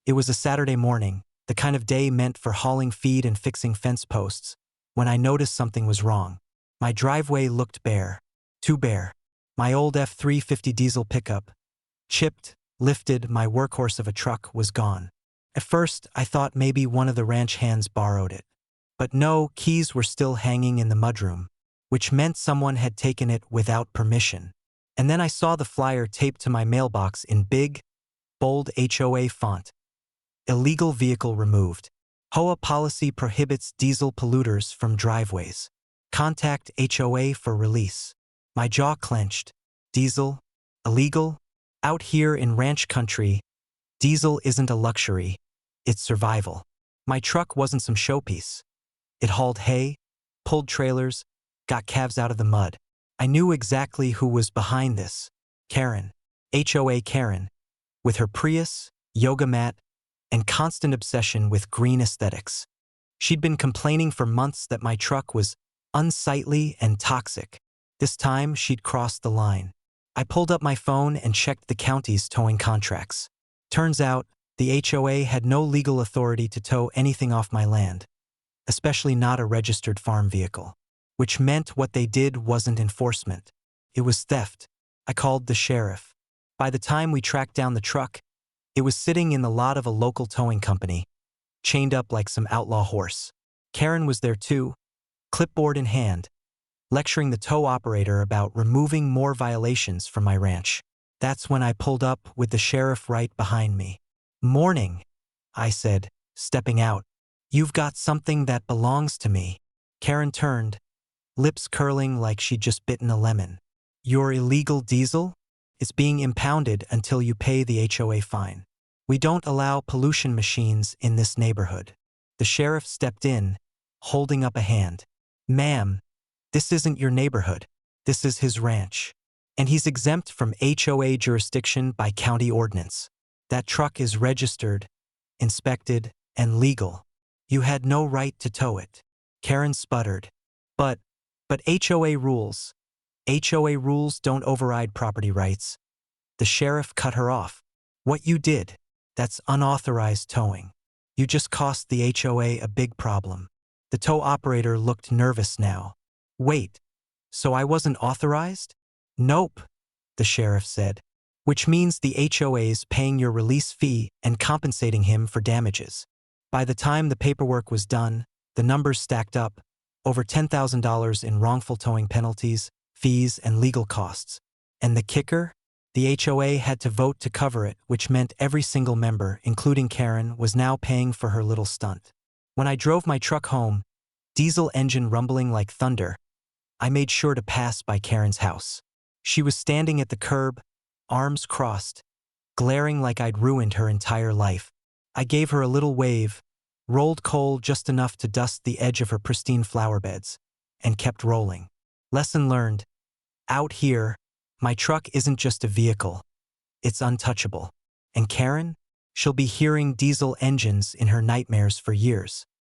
It was a Saturday morning, the kind of day meant for hauling feed and fixing fence posts, when I noticed something was wrong. My driveway looked bare. Too bare. My old F-350 diesel pickup, chipped, lifted, my workhorse of a truck, was gone. At first, I thought maybe one of the ranch hands borrowed it. But no, keys were still hanging in the mudroom, which meant someone had taken it without permission. And then I saw the flyer taped to my mailbox in big, bold HOA font. Illegal vehicle removed. HOA policy prohibits diesel polluters from driveways. Contact HOA for release. My jaw clenched. Diesel? Illegal? Out here in ranch country, diesel isn't a luxury, it's survival. My truck wasn't some showpiece. It hauled hay, pulled trailers, got calves out of the mud. I knew exactly who was behind this. Karen. HOA Karen. With her Prius, yoga mat, and constant obsession with green aesthetics. She'd been complaining for months that my truck was unsightly and toxic. This time, she'd crossed the line. I pulled up my phone and checked the county's towing contracts. Turns out, the HOA had no legal authority to tow anything off my land, especially not a registered farm vehicle, which meant what they did wasn't enforcement. It was theft. I called the sheriff. By the time we tracked down the truck, it was sitting in the lot of a local towing company, chained up like some outlaw horse. Karen was there too, clipboard in hand, lecturing the tow operator about removing more violations from my ranch. That's when I pulled up with the sheriff right behind me. "Morning," I said, stepping out. "You've got something that belongs to me." Karen turned, lips curling like she'd just bitten a lemon. "Your illegal diesel? It's being impounded until you pay the HOA fine. We don't allow pollution machines in this neighborhood." The sheriff stepped in, holding up a hand. "Ma'am, this isn't your neighborhood. This is his ranch. And he's exempt from HOA jurisdiction by county ordinance. That truck is registered, inspected, and legal. You had no right to tow it." Karen sputtered. But HOA rules. HOA rules don't override property rights." The sheriff cut her off. "What you did, that's unauthorized towing. You just cost the HOA a big problem." The tow operator looked nervous now. "Wait, so I wasn't authorized?" "Nope," the sheriff said. "Which means the HOA's paying your release fee and compensating him for damages." By the time the paperwork was done, the numbers stacked up, over $10,000 in wrongful towing penalties, fees, and legal costs. And the kicker? The HOA had to vote to cover it, which meant every single member, including Karen, was now paying for her little stunt. When I drove my truck home, diesel engine rumbling like thunder, I made sure to pass by Karen's house. She was standing at the curb, arms crossed, glaring like I'd ruined her entire life. I gave her a little wave, rolled coal just enough to dust the edge of her pristine flower beds, and kept rolling. Lesson learned. Out here, my truck isn't just a vehicle. It's untouchable. And Karen? She'll be hearing diesel engines in her nightmares for years.